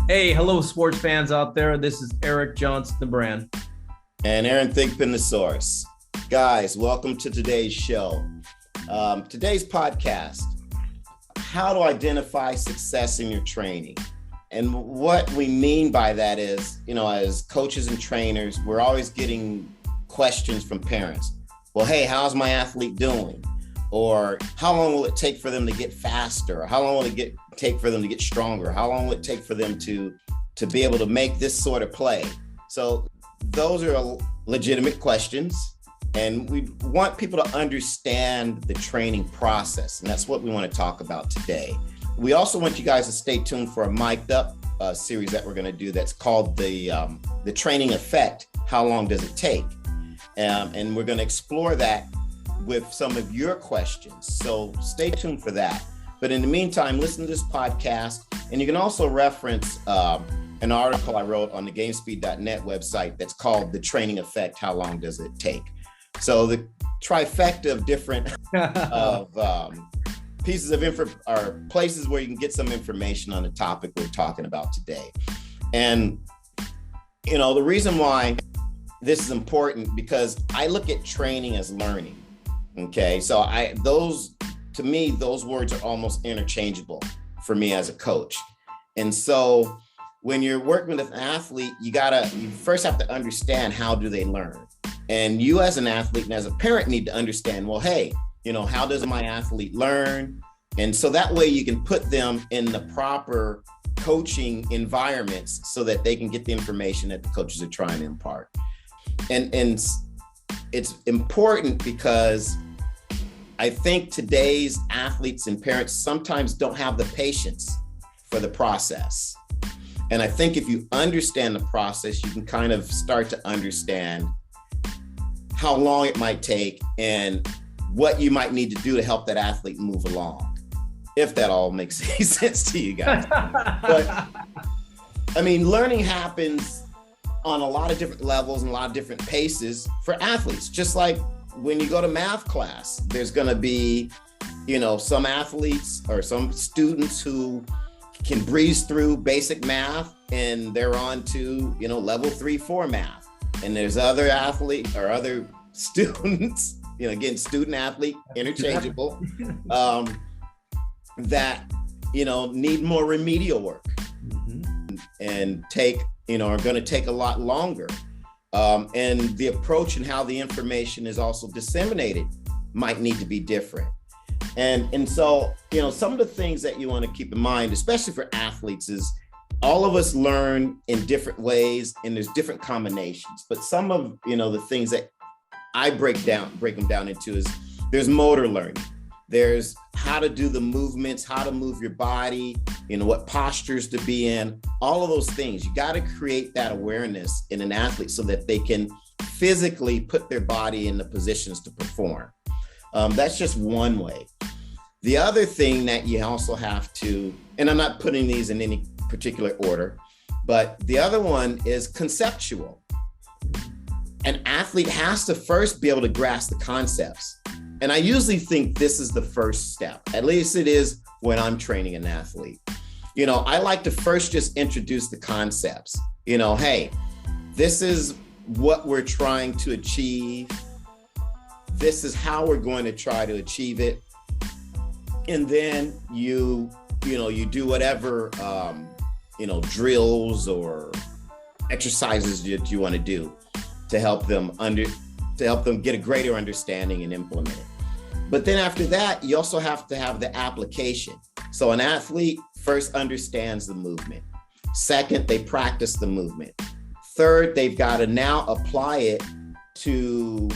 Hey, hello, sports fans out there. This is Eric Johnson, the brand. And Aaron Thigpen, the source. Guys, welcome to today's show. Today's podcast, how to identify success in your training. And what we mean by that is, as coaches and trainers, we're always getting questions from parents. Well, hey, how's my athlete doing? Or how long will it take for them to get faster? Or how long will it take for them to get stronger? How long will it take for them to be able to make this sort of play? So those are legitimate questions. And we want people to understand the training process. And that's what we want to talk about today. We also want you guys to stay tuned for a mic'd up series that we're going to do that's called the training effect. How long does it take? And we're going to explore that with some of your questions. So stay tuned for that. But in the meantime, listen to this podcast. And you can also reference an article I wrote on the GameSpeed.net website that's called The Training Effect, How Long Does It Take? So the trifecta of different pieces of info or places where you can get some information on the topic we're talking about today. And, the reason why this is important, because I look at training as learning. Okay, so to me, those words are almost interchangeable for me as a coach. And so when you're working with an athlete, you first have to understand, how do they learn? And you as an athlete and as a parent need to understand, well, hey, how does my athlete learn? And so that way you can put them in the proper coaching environments so that they can get the information that the coaches are trying to impart. And it's important because I think today's athletes and parents sometimes don't have the patience for the process. And I think if you understand the process, you can kind of start to understand how long it might take and what you might need to do to help that athlete move along, if that all makes any sense to you guys. But learning happens on a lot of different levels and a lot of different paces for athletes. Just like when you go to math class, there's going to be, some athletes or some students who can breeze through basic math and they're on to, level 3-4 math. And there's other athletes or other students, again, student athlete, interchangeable, that, need more remedial work and are going to take a lot longer. And the approach and how the information is also disseminated might need to be different. And so, some of the things that you want to keep in mind, especially for athletes, is all of us learn in different ways and there's different combinations. But some of, the things that I break them down into is there's motor learning. There's how to do the movements, how to move your body, what postures to be in, all of those things. You got to create that awareness in an athlete so that they can physically put their body in the positions to perform. That's just one way. The other thing that you also have to, and I'm not putting these in any particular order, but the other one is conceptual. An athlete has to first be able to grasp the concepts. And I usually think this is the first step. At least it is when I'm training an athlete. I like to first just introduce the concepts. Hey, this is what we're trying to achieve. This is how we're going to try to achieve it. And then you do whatever, drills or exercises that you want to do to help them get a greater understanding and implement it. But then after that, you also have to have the application. So an athlete first understands the movement. Second, they practice the movement. Third, they've got to now apply it to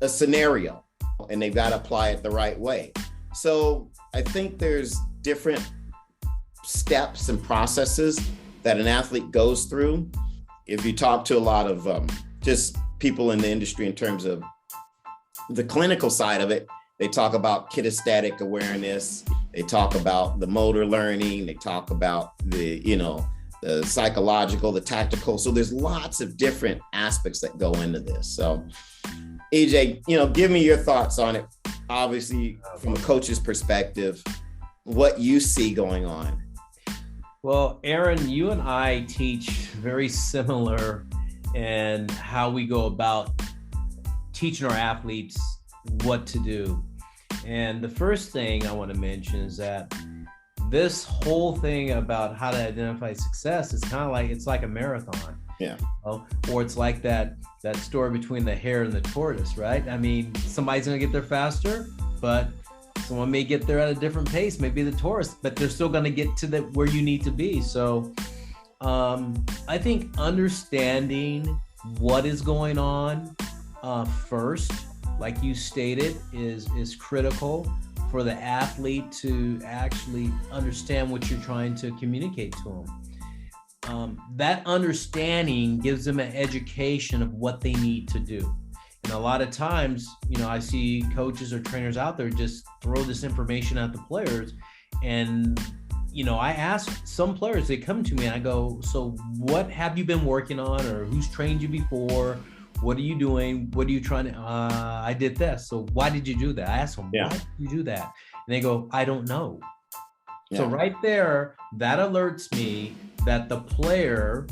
a scenario and they've got to apply it the right way. So I think there's different steps and processes that an athlete goes through. If you talk to a lot of just people in the industry in terms of the clinical side of it, they talk about kinesthetic awareness. They talk about the motor learning. They talk about the psychological, the tactical. So there's lots of different aspects that go into this. So EJ, give me your thoughts on it. Obviously, from a coach's perspective, what you see going on. Well, Aaron, you and I teach very similar in how we go about teaching our athletes what to do. And the first thing I want to mention is that this whole thing about how to identify success is kind of like, it's like a marathon. Yeah. Or it's like that story between the hare and the tortoise, right? I mean, somebody's going to get there faster, but someone may get there at a different pace, maybe the tortoise, but they're still going to get to where you need to be. So I think understanding what is going on first, like you stated, is critical for the athlete to actually understand what you're trying to communicate to them. That understanding gives them an education of what they need to do. And a lot of times, I see coaches or trainers out there just throw this information at the players. And, I ask some players, they come to me and I go, so what have you been working on, or who's trained you before? What are you doing? What are you trying to, I did this. So why did you do that? I asked them, why did you do that? And they go, I don't know. Yeah. So right there, that alerts me that the player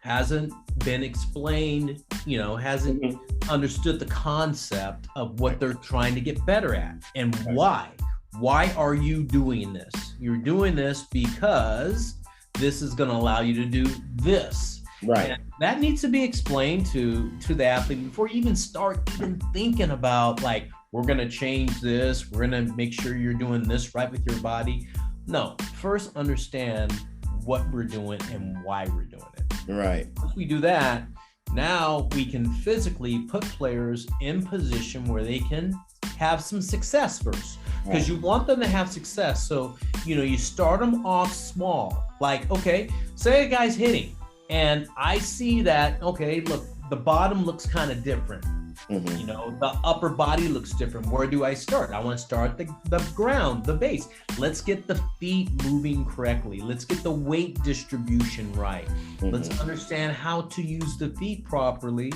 hasn't been explained, hasn't understood the concept of what they're trying to get better at and why. Why are you doing this? You're doing this because this is going to allow you to do this. Right. And that needs to be explained to the athlete before you even start thinking about, like, we're going to change this. We're going to make sure you're doing this right with your body. No, first understand what we're doing and why we're doing it. Right. Once we do that, now we can physically put players in position where they can have some success first, because you want them to have success. So, you start them off small. Like, okay, say a guy's hitting and I see that, okay, look, the bottom looks kind of different. Mm-hmm. The upper body looks different. Where do I start? I want to start the ground, the base. Let's get the feet moving correctly. Let's get the weight distribution right. Mm-hmm. Let's understand how to use the feet properly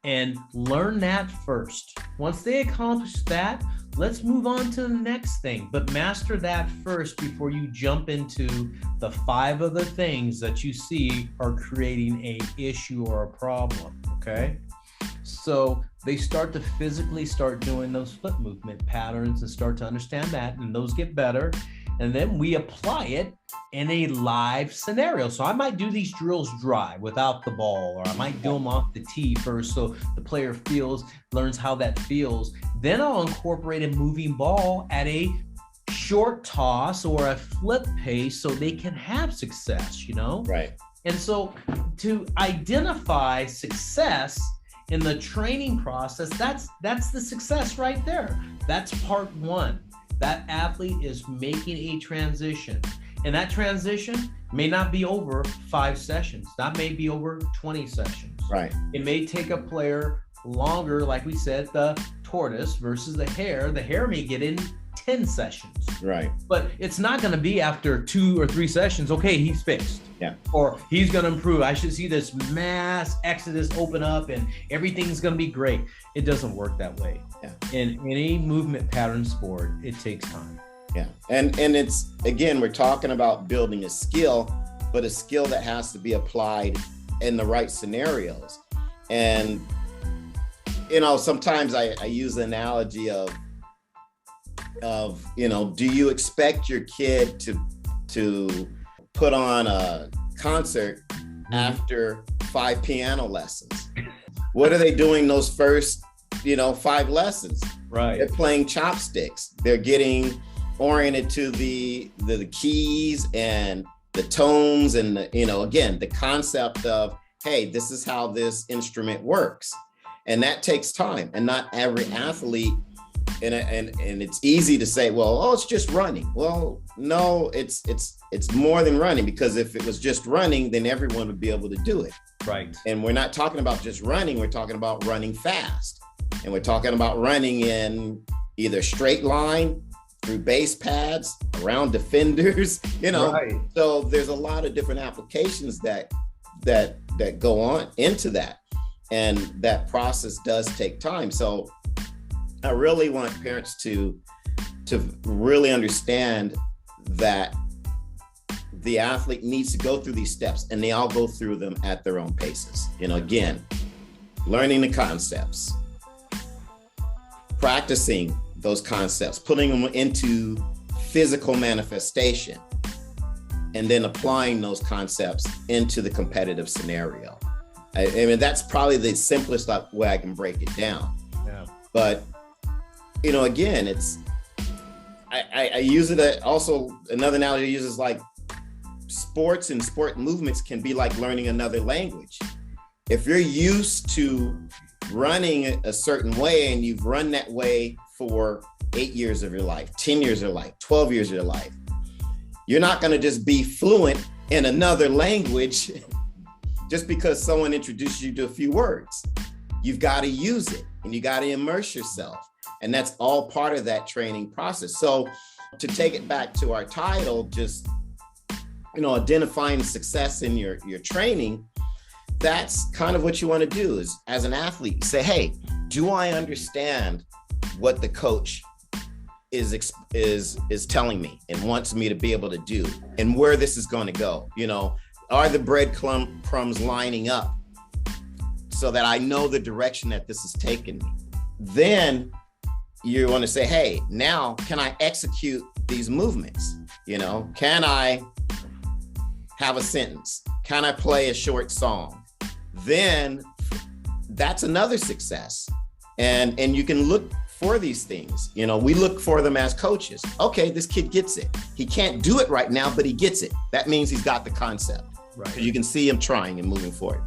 and learn that first. Once they accomplish that, let's move on to the next thing. But master that first before you jump into the 5 other things that you see are creating a issue or a problem, okay? So they start to physically start doing those foot movement patterns and start to understand that, and those get better. And then we apply it in a live scenario. So I might do these drills dry without the ball, or I might do them off the tee first so the player learns how that feels. Then I'll incorporate a moving ball at a short toss or a flip pace so they can have success, Right. And so to identify success in the training process, that's the success right there. That's part 1. That athlete is making a transition, and that transition may not be over 5 sessions. That may be over 20 sessions. Right. It may take a player longer, like we said, the tortoise versus the hare. The hare may get in 10 sessions. Right. But it's not going to be after 2 or 3 sessions, okay, he's fixed. Yeah. Or he's going to improve. I should see this mass exodus open up and everything's going to be great. It doesn't work that way. Yeah. In any movement pattern sport, it takes time. Yeah. And it's, again, we're talking about building a skill, but a skill that has to be applied in the right scenarios. And, sometimes I use the analogy of, do you expect your kid to put on a concert after 5 piano lessons? What are they doing those first, 5 lessons? Right. They're playing chopsticks. They're getting oriented to the keys and the tones and again, the concept of, hey, this is how this instrument works. And that takes time. And not every athlete, and it's easy to say, well, it's just running. Well, no, it's more than running, because if it was just running, then everyone would be able to do it. Right. And we're not talking about just running. We're talking about running fast. And we're talking about running in either straight line, through base pads, around defenders, Right. So there's a lot of different applications that go on into that. And that process does take time. So I really want parents to really understand that the athlete needs to go through these steps, and they all go through them at their own paces. Again, learning the concepts, practicing those concepts, putting them into physical manifestation, and then applying those concepts into the competitive scenario. I mean, that's probably the simplest way I can break it down. Yeah. But, again, I use it also, another analogy I use is like sports and sport movements can be like learning another language. If you're used to running a certain way and you've run that way for 8 years of your life, 10 years of your life, 12 years of your life, you're not going to just be fluent in another language just because someone introduced you to a few words. You've got to use it and you got to immerse yourself. And that's all part of that training process. So to take it back to our title, just, identifying success in your training, that's kind of what you want to do is, as an athlete, you say, hey, do I understand what the coach is telling me and wants me to be able to do, and where this is going to go? Are the breadcrumbs lining up so that I know the direction that this is taking me? Then you want to say, hey, now can I execute these movements? Can I have a sentence? Can I play a short song? Then that's another success. And you can look for these things. We look for them as coaches. Okay, this kid gets it. He can't do it right now, but he gets it. That means he's got the concept. Right. You can see him trying and moving forward.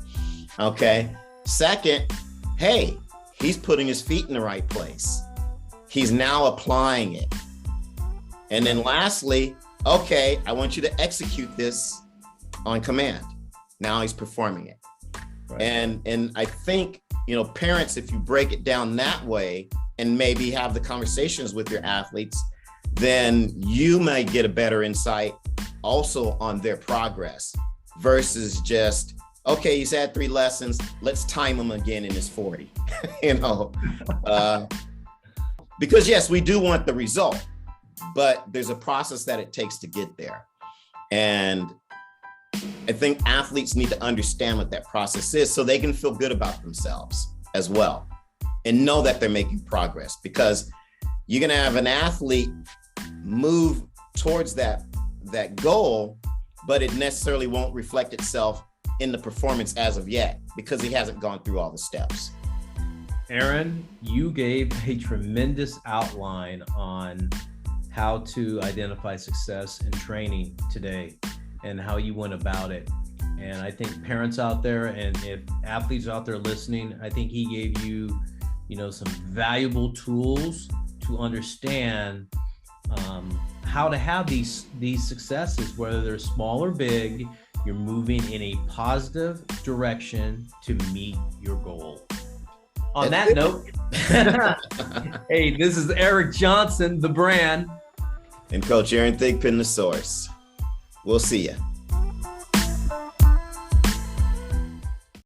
Okay. Second, hey, he's putting his feet in the right place. He's now applying it. And then lastly, okay, I want you to execute this on command. Now he's performing it. Right. And I think, parents, if you break it down that way and maybe have the conversations with your athletes, then you may get a better insight also on their progress versus just, okay, he's had 3 lessons, let's time him again in his 40. Because yes, we do want the result, but there's a process that it takes to get there. And I think athletes need to understand what that process is so they can feel good about themselves as well and know that they're making progress, because you're going to have an athlete move towards that goal, but it necessarily won't reflect itself in the performance as of yet because he hasn't gone through all the steps. Aaron, you gave a tremendous outline on how to identify success in training today and how you went about it. And I think parents out there, and if athletes out there listening, I think he gave you, some valuable tools to understand how to have these successes, whether they're small or big. You're moving in a positive direction to meet your goal. On that note, hey, this is Eric Johnson, the brand. And Coach Aaron Thigpen, the source. We'll see you.